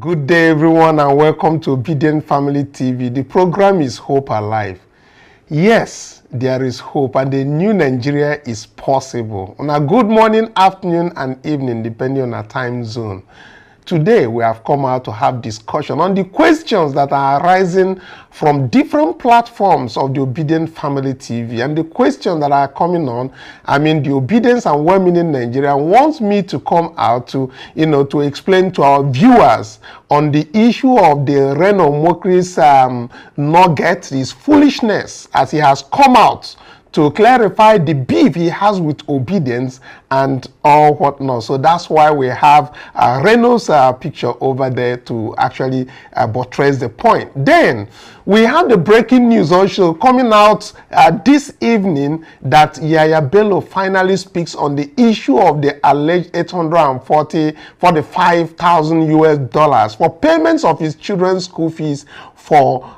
Good day, everyone, and welcome to Obidient Family TV. The program is Hope Alive. Yes, there is hope, and the new Nigeria is possible. On a good morning, afternoon, and evening, depending on our time zone. Today, we have come out to have discussion on the questions that are arising from different platforms of the Obidient Family TV. And the questions that are coming on, the Obedience and Well-Meaning Nigeria wants me to come out to, to explain to our viewers on the issue of the Reno Omokri's nugget, his foolishness, as he has come out to clarify the beef he has with Obedience and all whatnot. So that's why we have Reno's picture over there to actually buttress the point. Then we have the breaking news also coming out this evening that Yahaya Bello finally speaks on the issue of the alleged $845,000 US for payments of his children's school fees for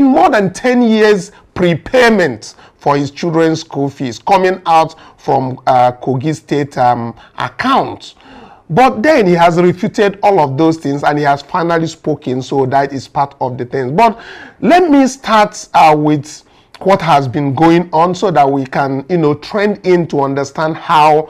more than 10 years prepayment for his children's school fees coming out from Kogi State account. But then he has refuted all of those things and he has finally spoken, so that is part of the things. But let me start with what has been going on so that we can, trend in to understand how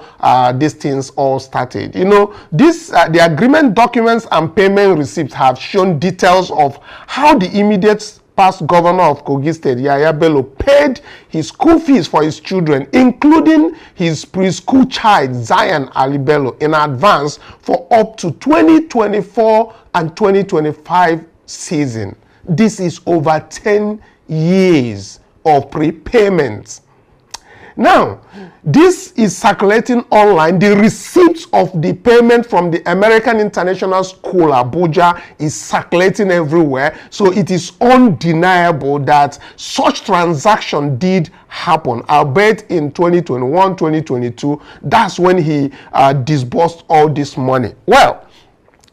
these things all started. The agreement documents and payment receipts have shown details of how the immediate past governor of Kogi State, Yahaya Bello, paid his school fees for his children, including his preschool child, Zion Ali Bello, in advance for up to 2024 and 2025 season. This is over 10 years of prepayment. Now, this is circulating online. The receipts of the payment from the American International School, Abuja, is circulating everywhere. So it is undeniable that such transaction did happen. Albeit in 2021, 2022, that's when he disbursed all this money. Well,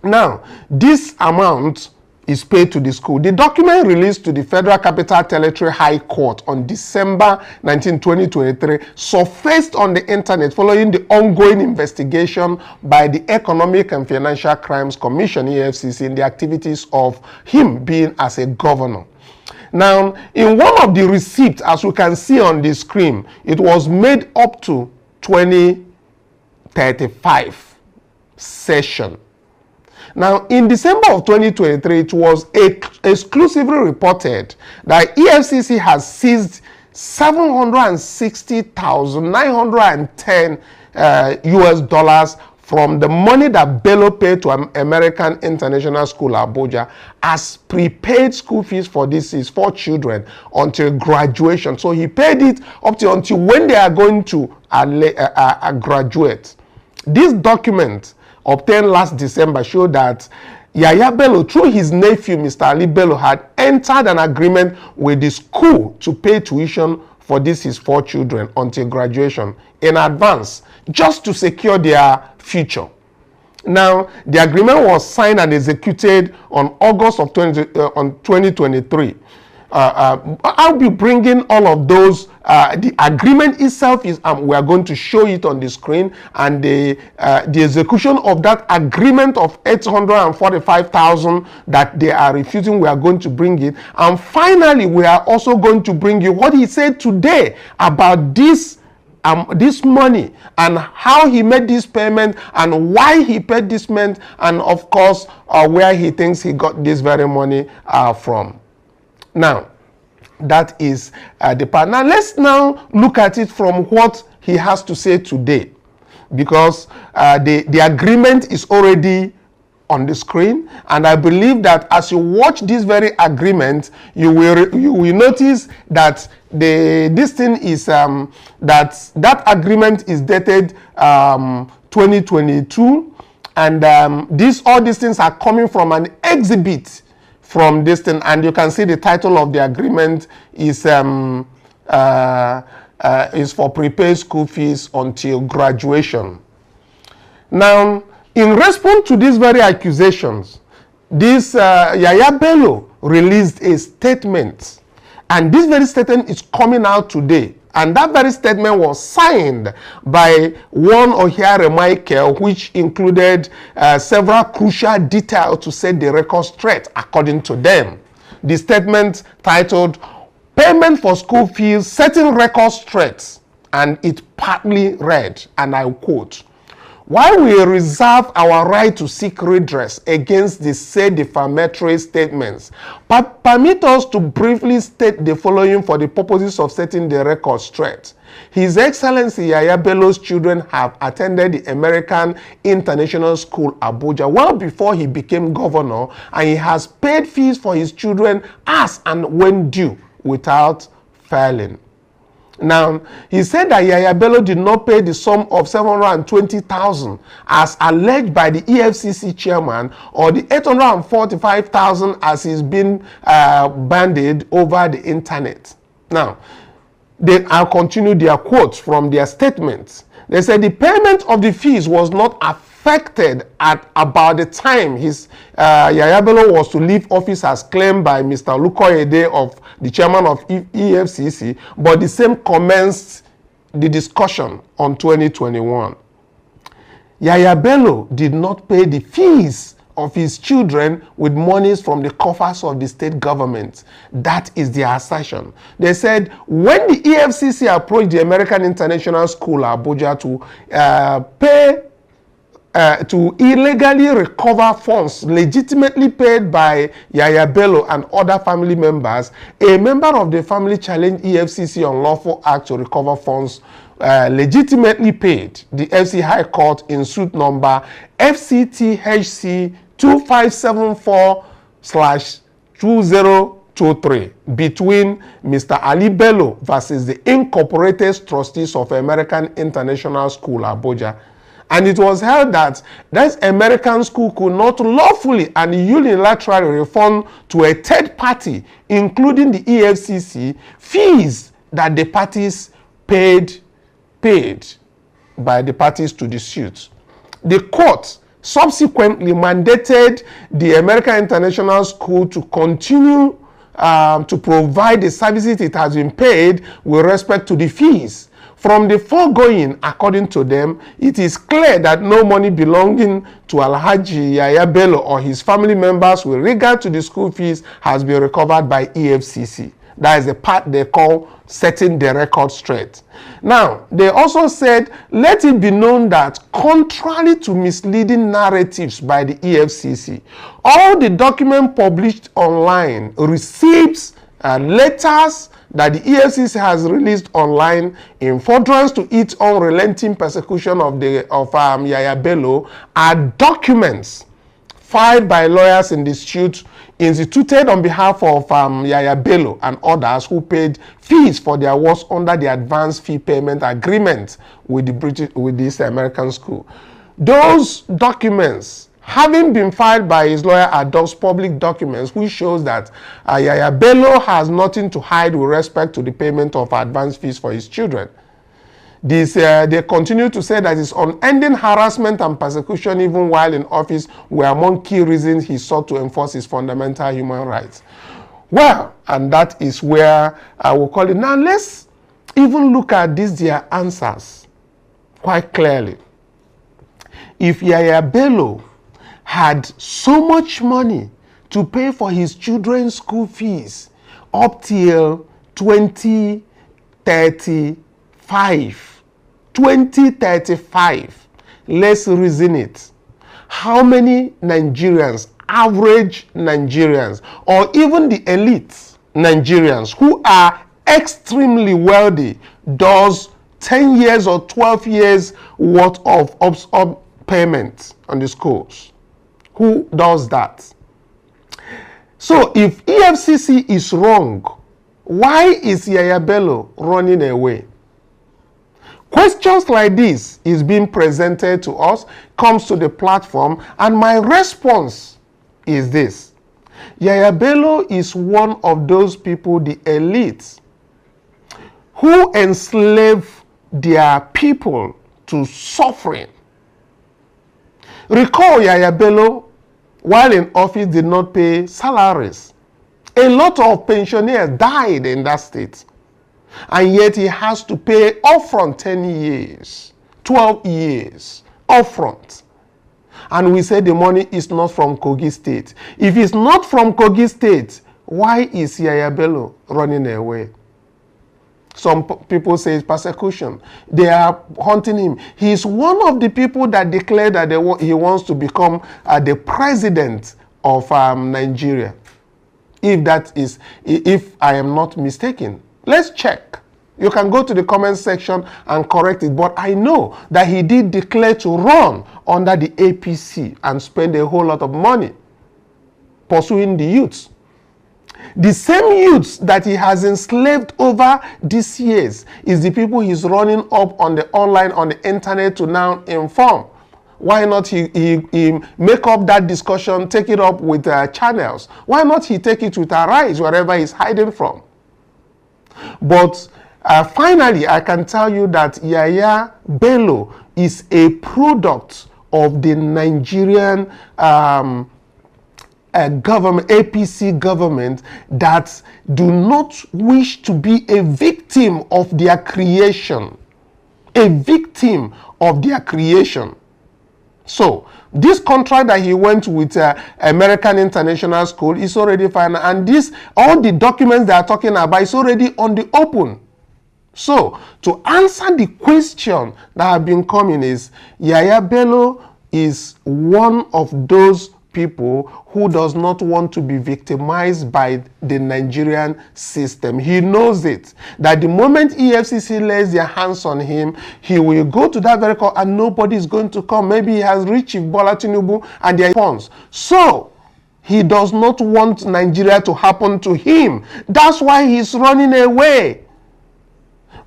now, this amount is paid to the school. The document released to the Federal Capital Territory High Court on December 19, 2023 surfaced on the internet following the ongoing investigation by the Economic and Financial Crimes Commission, EFCC, in the activities of him being as a governor. Now, in one of the receipts, as we can see on the screen, it was made up to 2035 session. Now, in December of 2023, it was exclusively reported that EFCC has seized $760,910 US from the money that Bello paid to American International School, Abuja, as prepaid school fees for his 4 children until graduation. So he paid it up to until when they are going to graduate. This document obtained last December showed that Yahaya Bello, through his nephew, Mr. Ali Bello, had entered an agreement with the school to pay tuition for his 4 children until graduation in advance, just to secure their future. Now, the agreement was signed and executed on August of 2023. I'll be bringing all of those. The agreement itself is, we are going to show it on the screen, and the execution of that agreement of $845,000 that they are refuting, we are going to bring it. And finally, we are also going to bring you what he said today about this money and how he made this payment and why he paid this payment, and of course, where he thinks he got this very money from. Now, that is the part. Now, let's now look at it from what he has to say today, because the agreement is already on the screen, and I believe that as you watch this very agreement, you will notice that this thing is that agreement is dated 2022, and all these things are coming from an exhibit from this thing, and you can see the title of the agreement is for prepaid school fees until graduation. Now, in response to these very accusations, Yahaya Bello released a statement, and this very statement is coming out today. And that very statement was signed by one Ohiare Michael, which included several crucial details to set the record straight, according to them. The statement titled, Payment for School Fees, Setting Record Straight, and it partly read, and I quote, while we reserve our right to seek redress against the said defamatory statements, permit us to briefly state the following for the purposes of setting the record straight. His Excellency Yahaya Bello's children have attended the American International School, Abuja, well before he became governor, and he has paid fees for his children as and when due without failing. Now, he said that Yahaya Bello did not pay the sum of 720,000 as alleged by the EFCC chairman, or the 845,000 as is being bandied over the internet. Now, I'll continue their quotes from their statements. They said the payment of the fees was not affected at about the time Yahaya Bello was to leave office as claimed by Mr. Olukoyede, of the chairman of EFCC, but the same commenced the discussion on 2021. Yahaya Bello did not pay the fees of his children with monies from the coffers of the state government. That is their assertion. They said when the EFCC approached the American International School, Abuja, to illegally recover funds legitimately paid by Yahaya Bello and other family members, a member of the family challenged EFCC unlawful act to recover funds legitimately paid. The FC High Court in suit number FCTHC 2574/2023 between Mr. Ali Bello versus the Incorporated Trustees of American International School, Abuja. And it was held that this American school could not lawfully and unilaterally refund to a third party, including the EFCC, fees that the parties paid by the parties to the suit. The court subsequently mandated the American International School to continue to provide the services it has been paid with respect to the fees. From the foregoing, according to them, it is clear that no money belonging to Alhaji Yahaya Bello or his family members with regard to the school fees has been recovered by EFCC. That is the part they call setting the record straight. Now, they also said, let it be known that contrary to misleading narratives by the EFCC, all the documents published online, receipts, letters that the EFCC has released online in furtherance to its unrelenting persecution of Yahaya Bello are documents filed by lawyers in the suit instituted on behalf of Yahaya Bello and others who paid fees for their works under the advance fee payment agreement with this American school. Those documents, having been filed by his lawyer, are those public documents which shows that Yahaya Bello has nothing to hide with respect to the payment of advance fees for his children. They continue to say that his unending harassment and persecution, even while in office, were among key reasons he sought to enforce his fundamental human rights. Well, and that is where I will call it. Now, let's even look at their answers quite clearly. If Yahaya Bello had so much money to pay for his children's school fees up till 2035, let's reason it. How many Nigerians, average Nigerians, or even the elite Nigerians who are extremely wealthy, does 10 years or 12 years worth of payment on the schools? Who does that? So if EFCC is wrong, why is Yahaya Bello running away? Questions like this is being presented to us, comes to the platform, and my response is this. Yahaya Bello is one of those people, the elites, who enslave their people to suffering. Recall Yahaya Bello, while in office, did not pay salaries. A lot of pensioners died in that state. And yet he has to pay upfront 10 years, 12 years, upfront. And we say the money is not from Kogi State. If it's not from Kogi State, why is Yahaya Bello running away? Some people say it's persecution. They are hunting him. He's one of the people that declared that he wants to become the president of Nigeria. If I am not mistaken. Let's check. You can go to the comment section and correct it. But I know that he did declare to run under the APC and spend a whole lot of money pursuing the youths. The same youths that he has enslaved over these years is the people he's running up on the online, on the internet to now inform. Why not he make up that discussion, take it up with channels? Why not he take it with Arise, wherever he's hiding from? But finally, I can tell you that Yahaya Bello is a product of the Nigerian government, APC government, that do not wish to be a victim of their creation. A victim of their creation. So, this contract that he went with American International School is already final, and all the documents they are talking about is already on the open. So, to answer the question that have been coming is, Yahaya Bello is one of those people who does not want to be victimized by the Nigerian system. He knows it, that the moment EFCC lays their hands on him, he will go to that very court and nobody is going to come. Maybe he has reached Chief Bola Tinubu and their response. So, he does not want Nigeria to happen to him. That's why he's running away.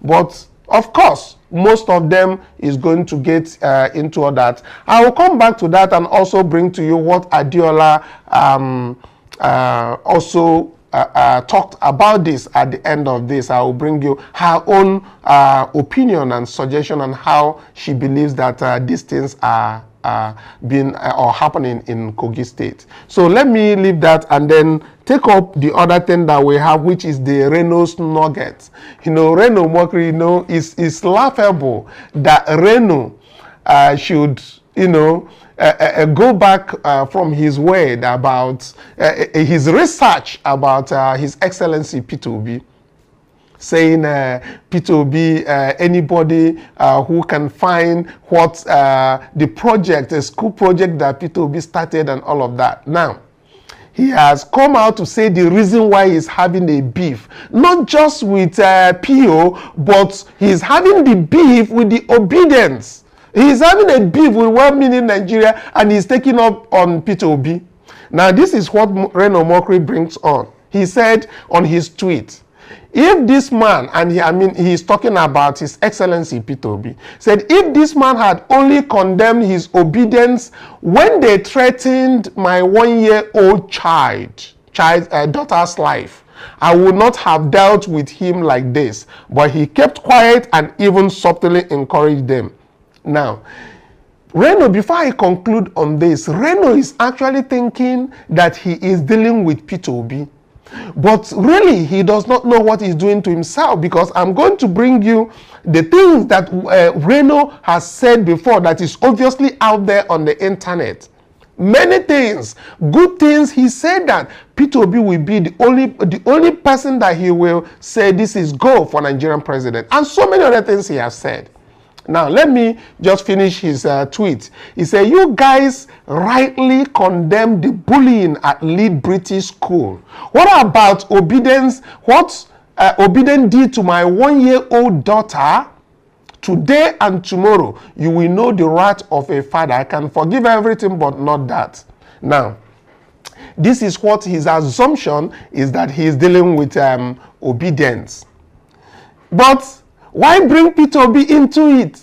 But, of course, most of them is going to get into all that. I will come back to that and also bring to you what Adiola also talked about this at the end of this. I will bring you her own opinion and suggestion on how she believes that these things are happening in Kogi State. So let me leave that and then take up the other thing that we have, which is the Reno's nuggets. You know, Reno Omokri, you know, is laughable that Reno should, you know, go back from his word about his research about His Excellency Peter Obi, saying Peter Obi, anybody who can find what the project, a school project that Peter Obi started and all of that. Now, he has come out to say the reason why he's having a beef, not just with PO, but he's having the beef with the Obidient. He's having a beef with well-meaning Nigeria and he's taking up on Peter Obi. Now, this is what Reno Omokri brings on. He said on his tweet, if this man, and he's talking about His Excellency Peter Obi, said if this man had only condemned his obedience when they threatened my 1-year-old daughter's life, I would not have dealt with him like this. But he kept quiet and even subtly encouraged them. Now, Reno, before I conclude on this, Reno is actually thinking that he is dealing with Peter Obi. But really, he does not know what he's doing to himself, because I'm going to bring you the things that Reno has said before that is obviously out there on the internet. Many things, good things. He said that Peter Obi will be the only person that he will say this is go for Nigerian president, and so many other things he has said. Now, let me just finish his tweet. He said, you guys rightly condemn the bullying at Lead British School. What about Obedience? What Obidient did to my 1-year-old daughter? Today and tomorrow, you will know the wrath of a father. I can forgive everything, but not that. Now, this is what his assumption is, that he is dealing with obedience. But why bring Peter Obi into it?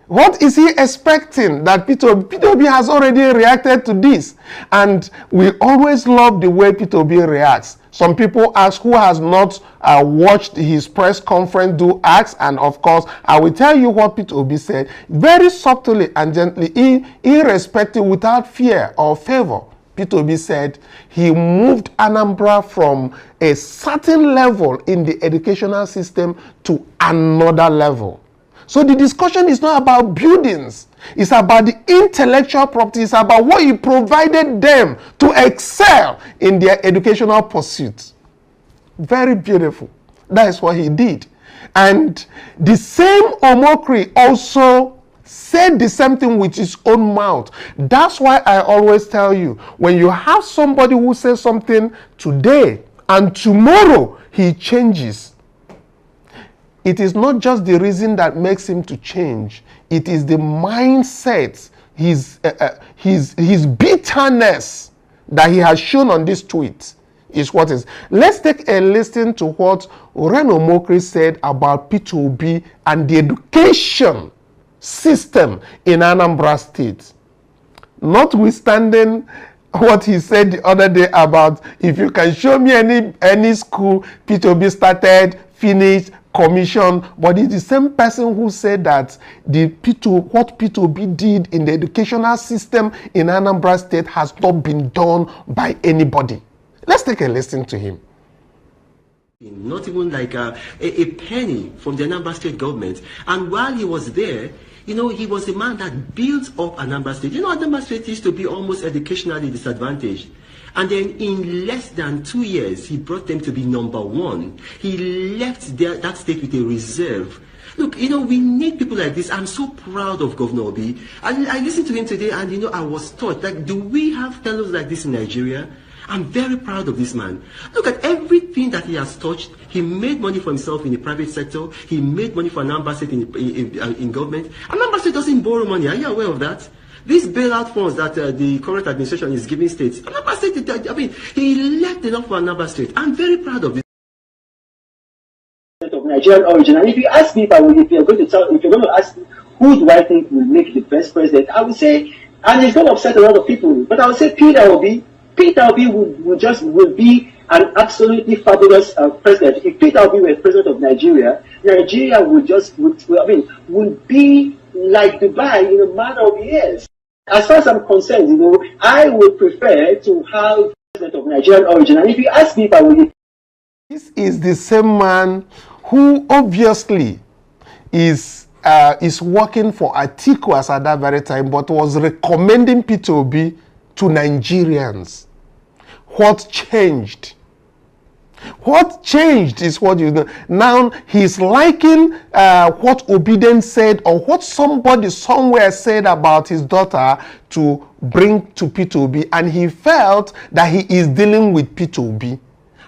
What is he expecting that Peter Obi has already reacted to this? And we always love the way Peter Obi reacts. Some people ask who has not watched his press conference, do ask, and of course, I will tell you what Peter Obi said, very subtly and gently, irrespective, without fear or favor. Peter Obi said he moved Anambra from a certain level in the educational system to another level. So the discussion is not about buildings. It's about the intellectual property. It's about what he provided them to excel in their educational pursuits. Very beautiful. That is what he did. And the same Omokri also said the same thing with his own mouth. That's why I always tell you, when you have somebody who says something today and tomorrow he changes, it is not just the reason that makes him to change. It is the mindset, his bitterness that he has shown on this tweet is what is. Let's take a listen to what Reno Omokri said about P2B and the education system in Anambra State. Notwithstanding what he said the other day about if you can show me any school P2B started, finished, commission, but it's the same person who said that what P2B did in the educational system in Anambra State has not been done by anybody. Let's take a listen to him. Not even like a penny from the Anambra State government. And while he was there, you know, he was a man that built up Anambra State. You know, Anambra State used to be almost educationally disadvantaged. And then in less than 2 years, he brought them to be #1. He left that state with a reserve. Look, you know, we need people like this. I'm so proud of Governor Obi. I listened to him today and, you know, I was taught, like, do we have fellows like this in Nigeria? I'm very proud of this man. Look at everything that he has touched. He made money for himself in the private sector. He made money for Anambra State in government. Anambra State doesn't borrow money. Are you aware of that? These bailout funds that the current administration is giving states, Anambra State, I mean, he left enough for Anambra State. I'm very proud of this. Of Nigerian origin, and if you ask me if you're going to ask me who do I think will make the best president, I would say, and it's going to upset a lot of people, but I would say Peter Obi. Peter Obi would be an absolutely fabulous president. If Peter Obi were president of Nigeria, Nigeria would be like Dubai in a matter of years. As far as I'm concerned, you know, I would prefer to have president of Nigerian origin. And if you ask me if I would... This is the same man who obviously is working for Atiku as at that very time, but was recommending Peter Obi to Nigerians. What changed? What changed is what you know. Now he's liking what Obidient said or what somebody somewhere said about his daughter to bring to Peter Obi, and he felt that he is dealing with Peter Obi.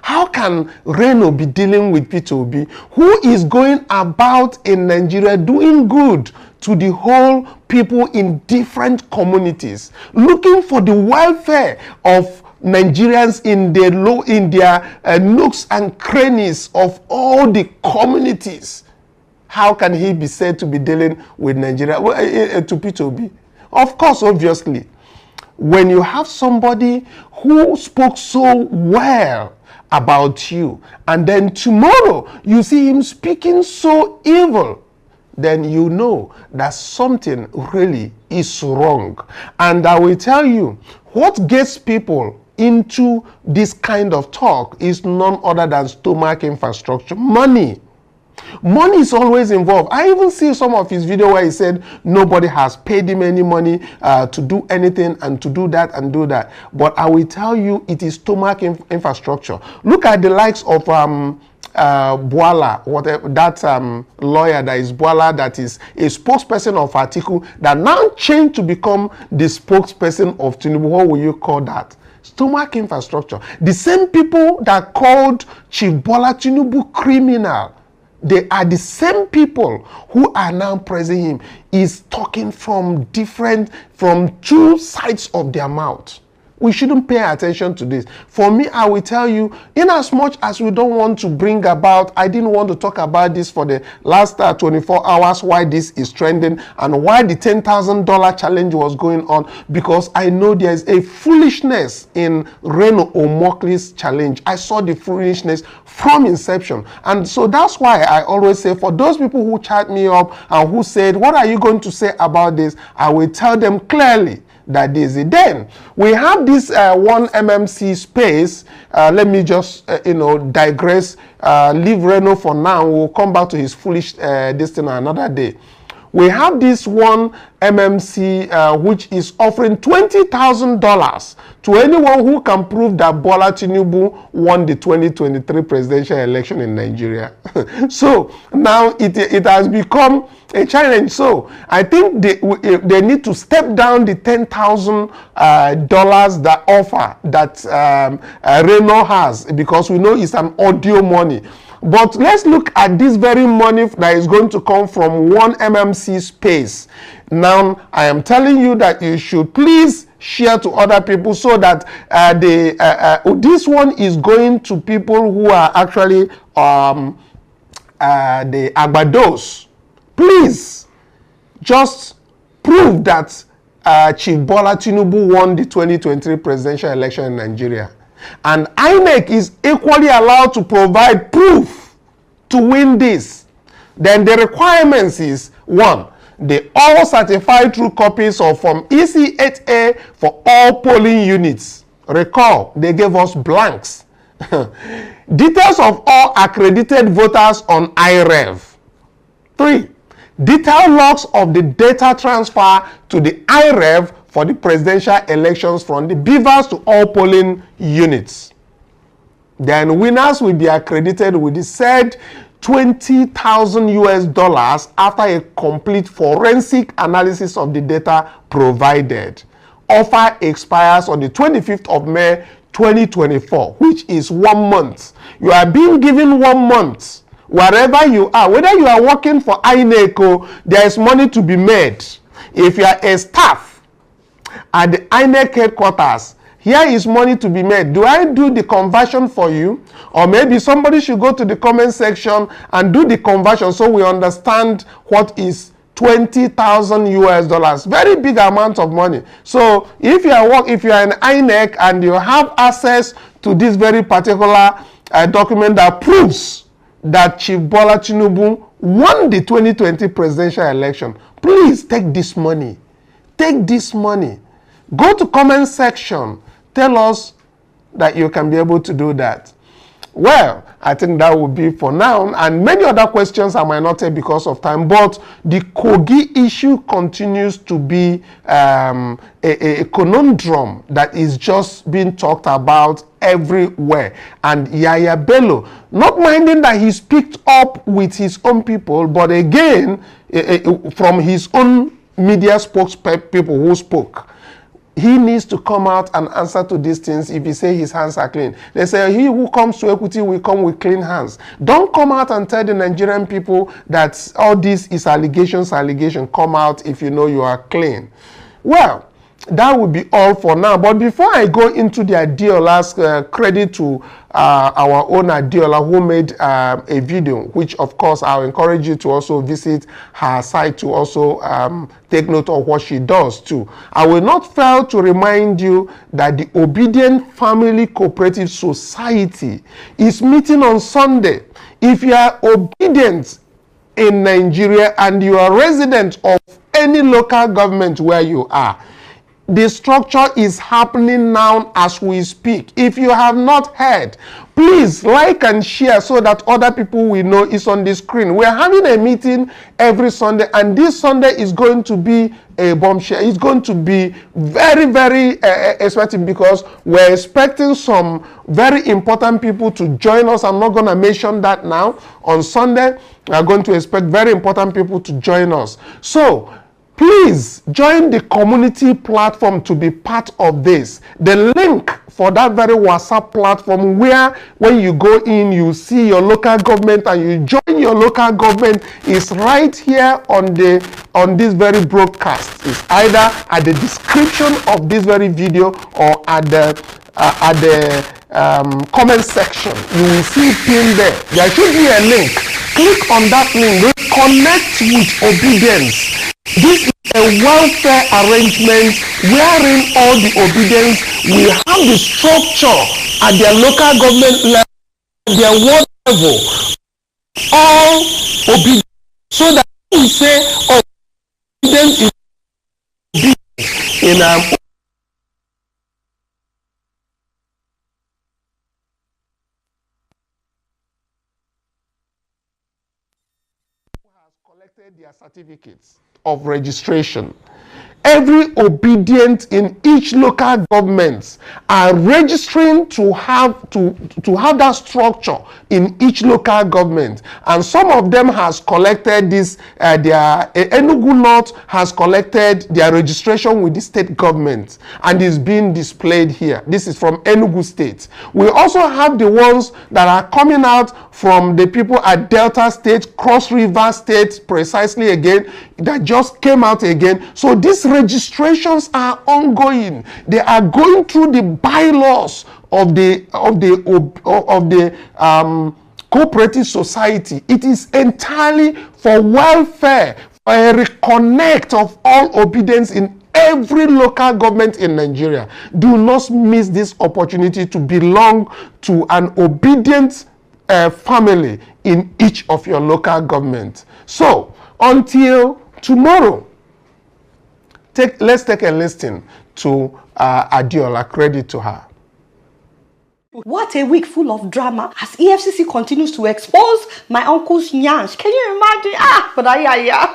How can Reno be dealing with Peter Obi, who is going about in Nigeria doing good to the whole people in different communities, looking for the welfare of Nigerians in their nooks and crannies of all the communities? How can he be said to be dealing with Nigeria to Peter Obi? Of course, obviously, when you have somebody who spoke so well about you, and then tomorrow you see him speaking so evil, then you know that something really is wrong. And I will tell you, what gets people into this kind of talk is none other than stomach infrastructure. Money. Money is always involved. I even see some of his video where he said nobody has paid him any money to do anything and to do that and do that. But I will tell you, it is stomach infrastructure. Look at the likes of Bwala, whatever, that lawyer that is Bwala, that is a spokesperson of Atiku, that now changed to become the spokesperson of Tinubu. What will you call that? Stomach infrastructure. The same people that called Chief Bola Tinubu criminal, they are the same people who are now praising him. He's talking from two sides of their mouth. We shouldn't pay attention to this. For me, I will tell you, in as much as we don't want to bring about, I didn't want to talk about this for the last 24 hours, why this is trending and why the $10,000 challenge was going on, because I know there is a foolishness in Reno Omokri's challenge. I saw the foolishness from inception. And so that's why I always say, for those people who chat me up and who said, what are you going to say about this? I will tell them clearly that is it. Then we have this one MMC space. Let me just digress. Leave Reno for now. We'll come back to his foolish this thing another day. We have this one MMC which is offering $20,000 to anyone who can prove that Bola Tinubu won the 2023 presidential election in Nigeria. So now it has become a challenge. So I think they need to step down the $10,000 that offer that Reno has, because we know it's an audio money. But let's look at this very money that is going to come from one MMC space. Now, I am telling you that you should please share to other people so that this one is going to people who are actually the Agbados. Please, just prove that Chief Bola Tinubu won the 2023 presidential election in Nigeria. And INEC is equally allowed to provide proof to win this. Then the requirements is, 1, they all certified true copies of Form EC8A for all polling units. Recall, they gave us blanks. Details of all accredited voters on IREV. 3, detailed logs of the data transfer to the IREV for the presidential elections from the beavers to all polling units. Then winners will be accredited with the said $20,000 after a complete forensic analysis of the data provided. Offer expires on the 25th of May 2024, which is 1 month. You are being given 1 month. Wherever you are, whether you are working for INEC, there is money to be made. If you are a staff at the INEC headquarters, here is money to be made. Do I do the conversion for you? Or maybe somebody should go to the comment section and do the conversion so we understand what is $20,000. Very big amount of money. So if you are in INEC and you have access to this very particular document that proves that Chief Bola Tinubu won the 2020 presidential election, please take this money. Take this money. Go to comment section. Tell us that you can be able to do that. Well, I think that will be for now. And many other questions I might not take because of time. But the Kogi issue continues to be a conundrum that is just being talked about everywhere. And Yahaya Bello, not minding that he's picked up with his own people, but again, from his own media spokespeople who spoke, he needs to come out and answer to these things if he say his hands are clean. They say he who comes to equity will come with clean hands. Don't come out and tell the Nigerian people that all this is allegations. Come out if you know you are clean. Well, that will be all for now. But before I go into the Adiolas, credit to our own Adiola who made a video, which of course I'll encourage you to also visit her site to also take note of what she does too. I will not fail to remind you that the Obidient Family Cooperative Society is meeting on Sunday. If you are obedient in Nigeria and you are a resident of any local government where you are, the structure is happening now as we speak. If you have not heard, please like and share so that other people will know it's on the screen. We're having a meeting every Sunday, and this Sunday is going to be a bombshell. It's going to be very, very exciting because we're expecting some very important people to join us. I'm not going to mention that now. On Sunday, we're going to expect very important people to join us. So, please join the community platform to be part of this. The link for that very WhatsApp platform where when you go in, you see your local government and you join your local government is right here on this very broadcast. It's either at the description of this very video or at the comment section. You will see it pinned there. There should be a link. Click on that link. Connect with Obedience. This is a welfare arrangement wherein all the obedience will have the structure at their local government level, their ward level, all obedience, so that we say obedience is obedience in their certificates of registration. Every obedient in each local government are registering to have that structure in each local government, and some of them has collected this. Their Enugu North has collected their registration with the state government and is being displayed here. This is from Enugu State. We also have the ones that are coming out from the people at Delta State, Cross River State, precisely again, that just came out again. So these registrations are ongoing. They are going through the bylaws of the cooperative society. It is entirely for welfare, for a reconnect of all obedience in every local government in Nigeria. Do not miss this opportunity to belong to an obedient family in each of your local government. So until tomorrow, let's take a listen to Adiola. Credit to her. What a week full of drama as EFCC continues to expose my uncle's nyansh. Can you imagine? But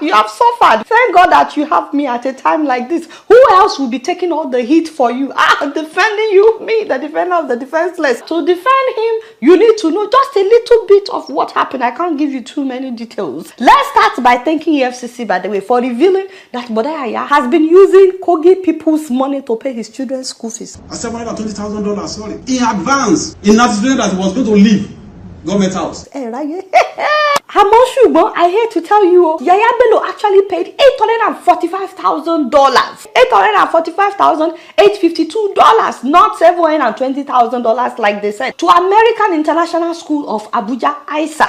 you have suffered. Thank God that you have me at a time like this. Who else will be taking all the heat for you? Defending you, me, the defender of the defenseless. To defend him, you need to know just a little bit of what happened. I can't give you too many details. Let's start by thanking EFCC, by the way, for revealing that Bodayaya has been using Kogi people's money to pay his children's school fees. $720,000, sorry, in advance. In anticipating that he was going to leave government house. I hate to tell you, Yahaya Bello actually paid $845,000. $845,852, not $720,000 like they said, to American International School of Abuja, ISA.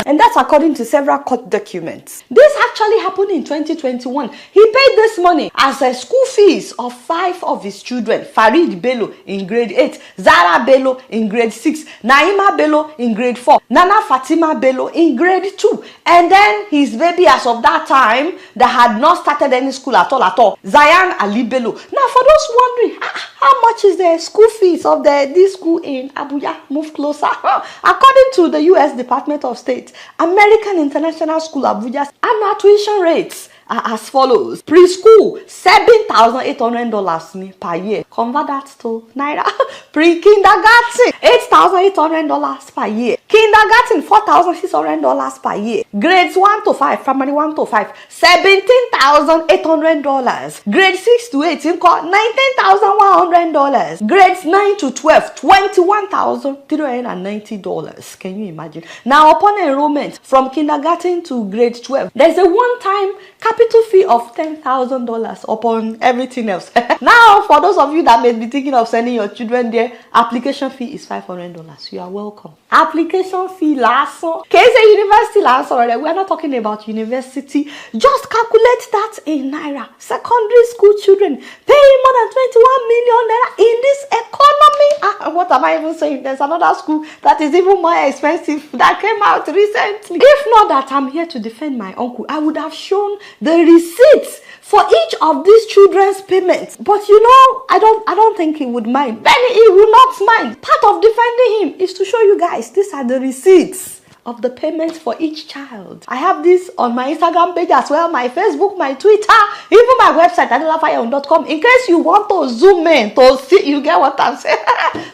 And that's according to several court documents. This actually happened in 2021. He paid this money as a school fees of 5 of his children. Farid Bello in grade 8, Zara Bello in grade 6, Naima Bello in grade 4, Nana Fatima Bello in grade 2, and then his baby as of that time that had not started any school at all, Zayan Ali Bello. Now for those wondering, how much is the school fees of this school in Abuja? Move closer. According to the US Department of State, American International School Abuja's annual tuition rates are as follows. Preschool, $7,800 per year. Convert that to Naira. Pre-kindergarten, $8,800 per year. Kindergarten, $4,600 per year. Grades 1 to 5, primary 1 to 5, $17,800. Grade 6 to 18, $19,100. Grades 9 to 12, $21,390. Can you imagine? Now, upon enrollment from kindergarten to grade 12, there's a one-time capital fee of $10,000 upon everything else. Now, for those of you that may be thinking of sending your children there, application fee is $500. You are welcome. Application fee last. Case a university last already. We are not talking about university. Just calculate that in Naira. Secondary school children paying more than 21 million Naira in this economy. What am I even saying? There's another school that is even more expensive that came out recently. If not that I'm here to defend my uncle, I would have shown the receipts for each of these children's payments. But you know, I don't think he would mind. Benny, he will not mind. Part of defending him is to show you guys these are the receipts of the payments for each child. I have this on my Instagram page as well, my Facebook, my Twitter, even my website, adelafayon.com, in case you want to zoom in to see, you get what I'm saying.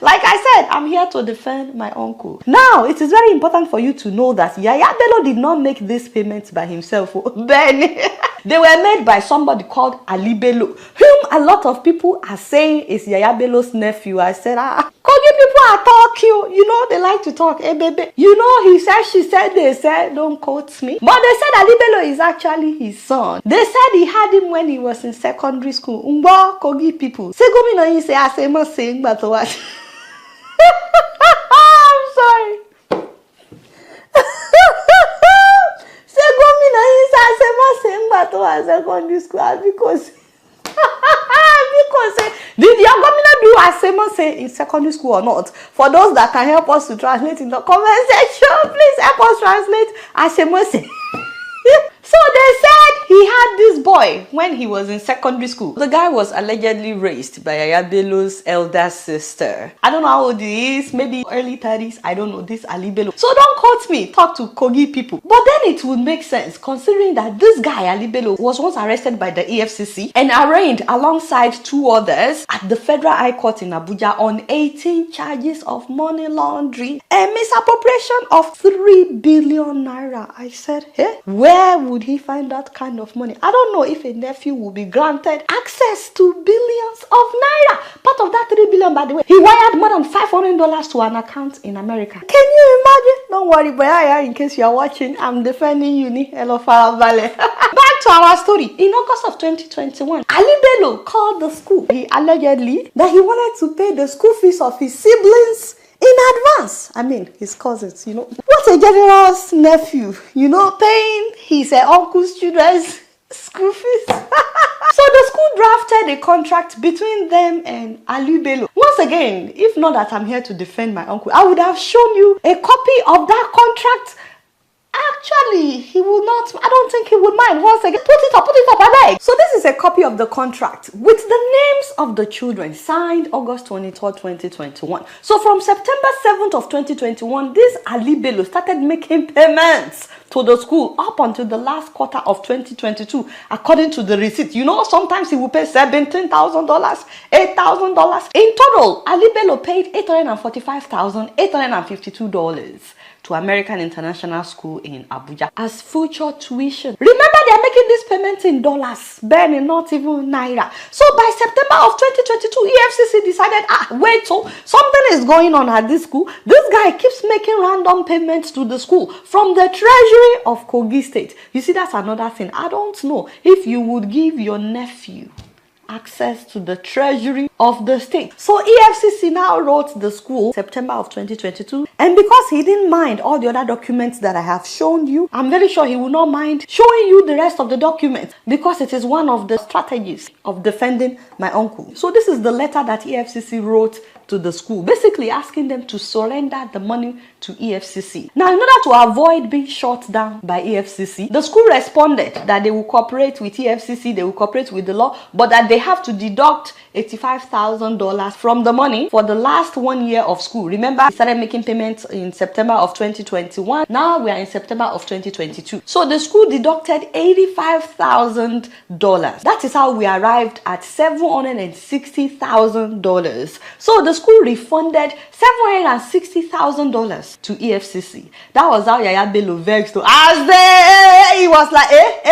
Like I said, I'm here to defend my uncle. Now, it is very important for you to know that Yahaya Bello did not make these payments by himself. Benny. They were made by somebody called Ali Bello, whom a lot of people are saying is Yahaya Bello's nephew. I said, Kogi people are talking, you know, they like to talk. Hey, baby. You know, he said, she said, they said, don't quote me. But they said Ali Bello is actually his son. They said he had him when he was in secondary school. Umbo Kogi people. Segomino, you say, I say, must sing, but what? I'm sorry. Secondary school because did your governor do as Simon say in secondary school or not? For those that can help us to translate in the comment section, please help us translate as Simon say. So they said he had this boy when he was in secondary school. The guy was allegedly raised by Yahaya Bello's elder sister. I don't know how old he is, maybe early 30s. I don't know, this Ali Bello. So don't quote me, talk to Kogi people. But then it would make sense considering that this guy, Ali Bello, was once arrested by the EFCC and arraigned alongside 2 others at the Federal High Court in Abuja on 18 charges of money laundering and misappropriation of 3 billion naira. I said, hey, where would he find that kind of money? I don't know if a nephew will be granted access to billions of naira. Part of that 3 billion, by the way, he wired more than $500 to an account in America. Can you imagine? Don't worry, but in case you are watching, I'm defending Uni. Hello, Farabale. Back to our story. In August of 2021, Ali Bello called the school. He allegedly that he wanted to pay the school fees of his siblings in advance. I mean, his cousins, you know. What a generous nephew, you know, paying his uncle's children's school fees. So the school drafted a contract between them and Ali Bello. Once again, if not that I'm here to defend my uncle, I would have shown you a copy of that contract. Actually, he will not. I don't think he would mind. Once again, put it up, I beg. So this is a copy of the contract with the names of the children, signed August 23rd, 2021. So from September 7th of 2021, this Ali Bello started making payments to the school up until the last quarter of 2022, according to the receipt. You know, sometimes he will pay $17,000, $8,000. In total, Ali Bello paid $845,852 to American International School in Abuja as future tuition. Remember, they are making these payments in dollars, barely not even naira. So by September of 2022, EFCC decided, wait, so something is going on at this school. This guy keeps making random payments to the school from the treasury of Kogi State. You see, that's another thing. I don't know if you would give your nephew access to the treasury of the state. So EFCC now wrote the school September of 2022, and because he didn't mind all the other documents that I have shown you, I'm very sure he will not mind showing you the rest of the documents, because it is one of the strategies of defending my uncle. So this is the letter that EFCC wrote to the school, basically asking them to surrender the money to EFCC. Now, in order to avoid being shut down by EFCC, the school responded that they will cooperate with EFCC, they will cooperate with the law, but that they have to deduct $85,000 from the money for the last 1 year of school. Remember, we started making payments in September of 2021. Now we are in September of 2022. So the school deducted $85,000. That is how we arrived at $760,000. So the school refunded $760,000 to EFCC. That was how Yahaya Bello vexed. He was like,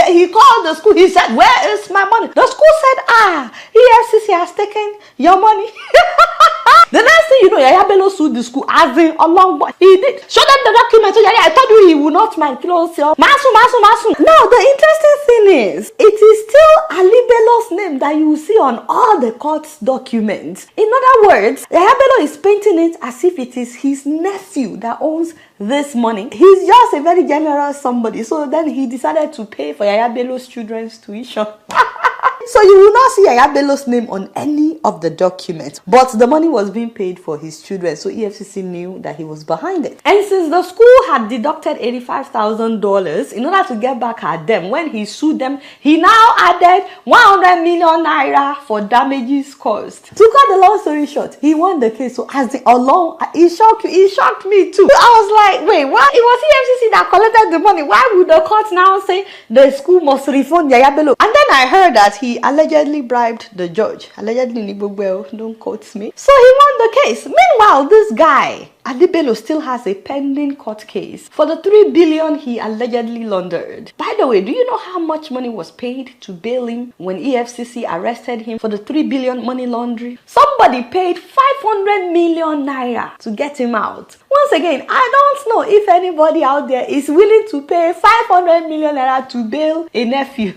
he called the school. He said, where is my money? The school said, EFCC has taken your money. The next thing you know, Yahaya Bello sued the school as in a long boy. He did. Show them the document. So I told you he will not mind. Masu. Now, the interesting thing is, it is still Ali Bello's name that you will see on all the court's documents. In other words, Yahaya Bello is painting it as if it is his nephew that owns this money. He's just a very generous somebody. So then he decided to pay for Yahaya Bello's children's tuition. So you will not see Yahaya Bello's name on any of the documents, but the money was being paid for his children, so EFCC knew that he was behind it. And since the school had deducted $85,000 in order to get back at them, when he sued them, he now added 100 million naira for damages caused. To cut the long story short, he won the case. So as the alone, it shocked me too. I was like, wait, what? It was EFCC that collected the money. Why would the court now say the school must refund Yahaya Bello? And then I heard that he allegedly bribed the judge. Allegedly, don't quote me. So he won the case. Meanwhile, this guy, Ali Bello, still has a pending court case for the 3 billion he allegedly laundered. By the way, do you know how much money was paid to bail him when EFCC arrested him for the 3 billion money laundering? Somebody paid 500 million naira to get him out. Once again, I don't know if anybody out there is willing to pay 500 million naira to bail a nephew.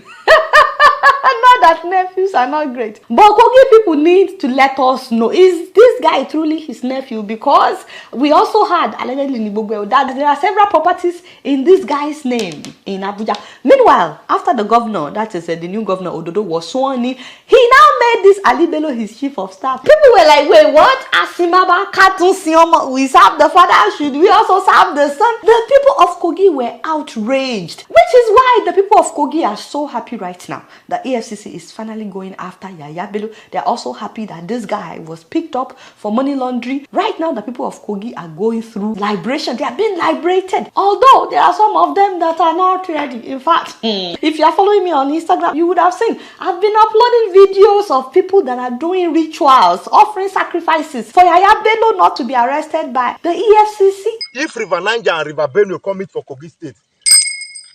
Not that nephews are not great. But Kogi people need to let us know, is this guy truly his nephew? Because we also had allegedly in Ibogwe that there are several properties in this guy's name in Abuja. Meanwhile, after the governor, that is the new governor Ododo, was sworn in, he now made this Ali Bello his chief of staff. People were like, wait, what? Asimaba Katun Sioma, we serve the father, should we also serve the son? The people of Kogi were outraged, which is why the people of Kogi are so happy right now that EFCC is finally going after Yahaya Bello. They're also happy that this guy was picked up for money laundering. Right now, the people of Kogi are going through liberation. They are being liberated. Although there are some of them that are not ready. In fact, if you are following me on Instagram, you would have seen I've been uploading videos of people that are doing rituals, offering sacrifices for Yahaya Bello not to be arrested by the EFCC. If River Niger and River Benue come it for Kogi State,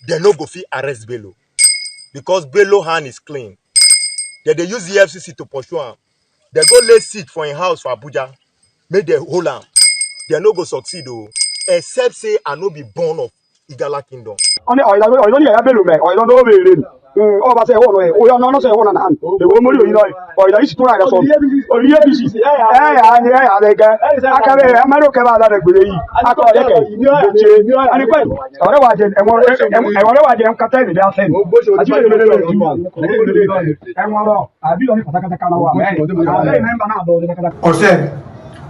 they no go fit arrest Bello. Because Bello hand is clean. They use the FCC to pursue him. They go lay seat for a house for Abuja. Make they hold him. They no go succeed though. Except say I no be born of Igala Kingdom. Oh, but say, oh, no, no, say, oh, no, no, the woman, you know, or the history of the EFCC. Yeah, they get. I can't remember. I'm not okay about that. I can't get it. And if I watch it, and whatever I am, Qatar, they are saying, I tell you, I'll be on the or said,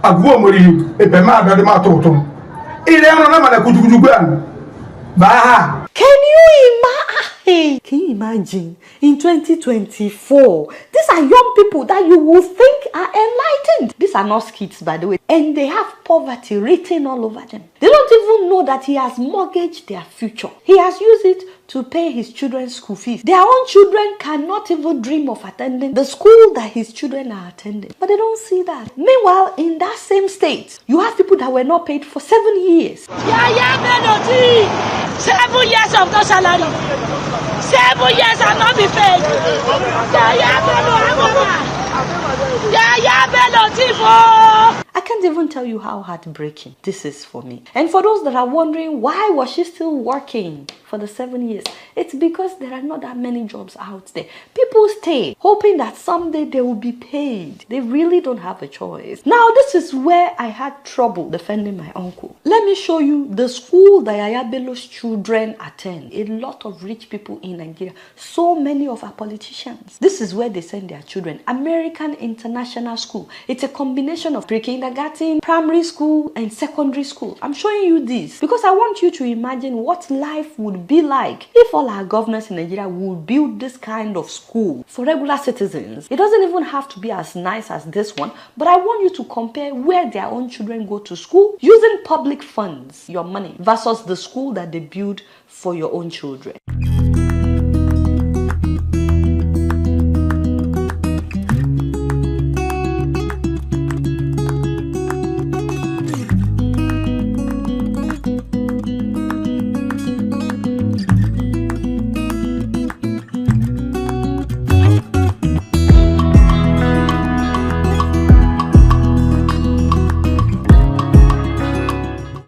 a woman, a man, the matter. Can you imagine? Can you imagine in 2024? These are young people that you would think are enlightened. These are not skits, by the way. And they have poverty written all over them. They don't even know that he has mortgaged their future. He has used it to pay his children's school fees. Their own children cannot even dream of attending the school that his children are attending. But they don't see that. Meanwhile, in that same state, you have people that were not paid for 7 years. Yahaya Bello, 7 years of no salary. 7 years and not be paid. Yahaya Bello, Tifo. I can't even tell you how heartbreaking this is for me. And for those that are wondering, why was she still working for the 7 years? It's because there are not that many jobs out there. People stay hoping that someday they will be paid. They really don't have a choice. Now, this is where I had trouble defending my uncle. Let me show you the school that Yahaya Bello's children attend. A lot of rich people in Nigeria. So many of our politicians. This is where they send their children. American International School. It's a combination of pre-kindergarten, primary school, and secondary school. I'm showing you this because I want you to imagine what life would be like if all our governors in Nigeria would build this kind of school for regular citizens. It doesn't even have to be as nice as this one, but I want you to compare where their own children go to school using public funds, your money, versus the school that they build for your own children.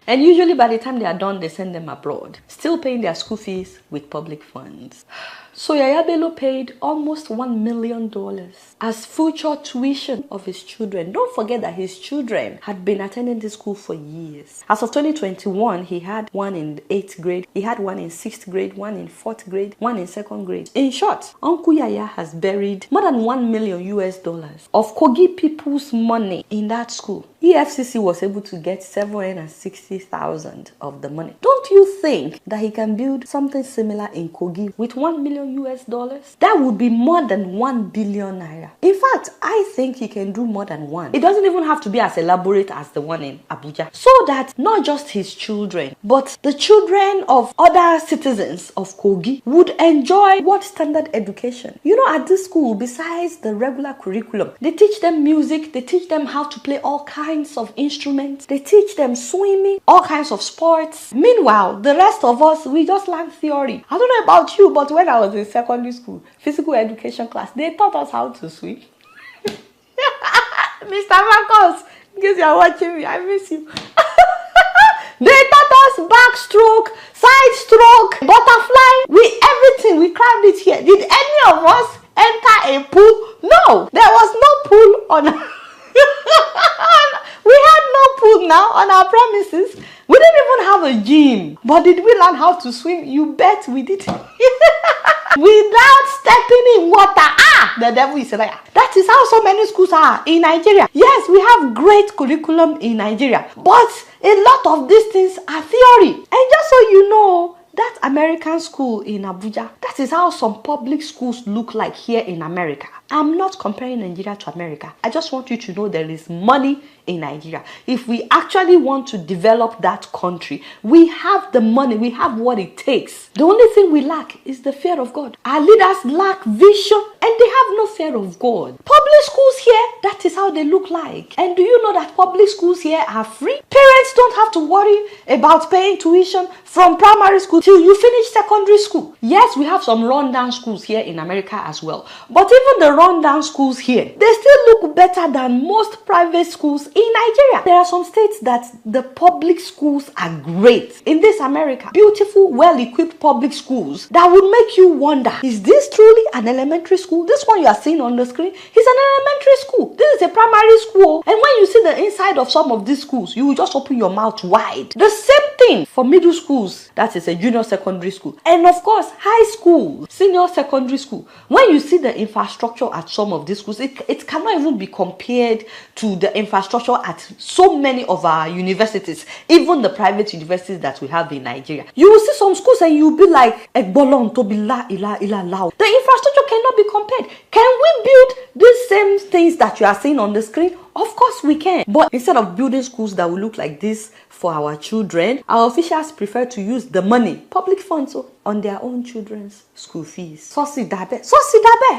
And usually by the time they are done, they send them abroad, still paying their school fees with public funds. So Yahaya Bello paid almost $1 million as future tuition of his children. Don't forget that his children had been attending this school for years. As of 2021, he had one in 8th grade, he had one in 6th grade, one in 4th grade, one in 2nd grade. In short, Uncle Yahaya has buried more than $1 million of Kogi people's money in that school. EFCC was able to get 760,000 of the money. Don't you think that he can build something similar in Kogi with $1 million? That would be more than 1 billion naira. In fact, I think he can do more than one. It doesn't even have to be as elaborate as the one in Abuja. So that not just his children, but the children of other citizens of Kogi would enjoy what standard education. You know, at this school, besides the regular curriculum, they teach them music, they teach them how to play all kinds of instruments, they teach them swimming, all kinds of sports. Meanwhile, the rest of us, we just learn theory. I don't know about you, but when I was in secondary school, physical education class, they taught us how to swim. Mr. Marcos, in case you're watching me, I miss you. They taught us backstroke, side stroke, butterfly, everything. We crammed it here. Did any of us enter a pool. No, there was no pool on we had no pool now on our premises. We didn't even have a gym. But did we learn how to swim? You bet we did. Without stepping in water. The devil is a liar. That is how so many schools are in Nigeria. Yes, we have great curriculum in Nigeria. But a lot of these things are theory. And just so you know, that American school in Abuja, that is how some public schools look like here in America. I'm not comparing Nigeria to America. I just want you to know there is money in Nigeria. If we actually want to develop that country, we have the money, we have what it takes. The only thing we lack is the fear of God. Our leaders lack vision and they have no fear of God. Public schools here, that is how they look like. And do you know that public schools here are free? Parents don't have to worry about paying tuition from primary school till you finish secondary school. Yes, we have some rundown schools here in America as well. But even the rundown schools here, they still look better than most private schools in Nigeria. There are some states that the public schools are great. In this America, beautiful, well-equipped public schools that would make you wonder, is this truly an elementary school? This one you are seeing on the screen is an elementary school. This is a primary school. And when you see the inside of some of these schools, you will just open your mouth wide. The same thing for middle schools. That is a junior secondary school. And of course, high school, senior secondary school. When you see the infrastructure at some of these schools, it cannot even be compared to the infrastructure at so many of our universities, even the private universities that we have in Nigeria. You will see some schools and you'll be like, Egbolon to be la ila ila lao. The infrastructure cannot be compared. Can we build these same things that you are seeing on the screen? Of course we can. But instead of building schools that will look like this for our children, our officials prefer to use the money, public funds, on their own children's school fees. Sosi dabe.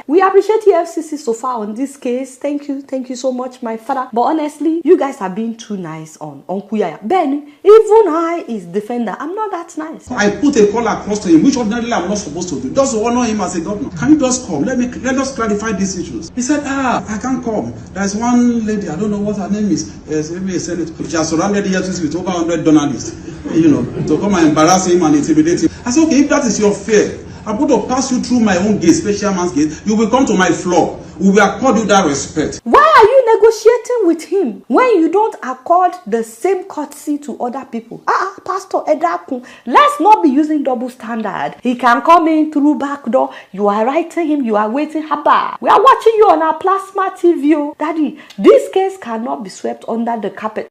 We appreciate EFCC so far on this case. Thank you so much, my father. But honestly, you guys are being too nice on Kuyaya. Ben, even I, his defender, I'm not that nice. I put a call across to him, which ordinarily I'm not supposed to do, just to honor him as a governor. Can you just come? Let us clarify these issues. He said, I can't come. There's one lady, I don't know what her name is. Maybe a senator. She has surrounded EFCC with over 100 journalists, to come and embarrass him and intimidate him. I said, okay, if that is your fear, I'm going to pass you through my own gate, special man's gate. You will come to my floor. We will accord you that respect. Why are you negotiating with him when you don't accord the same courtesy to other people? Pastor Edakun, let's not be using double standard. He can come in through back door. You are writing him. You are waiting. Haba. We are watching you on our plasma TV. Daddy, this case cannot be swept under the carpet.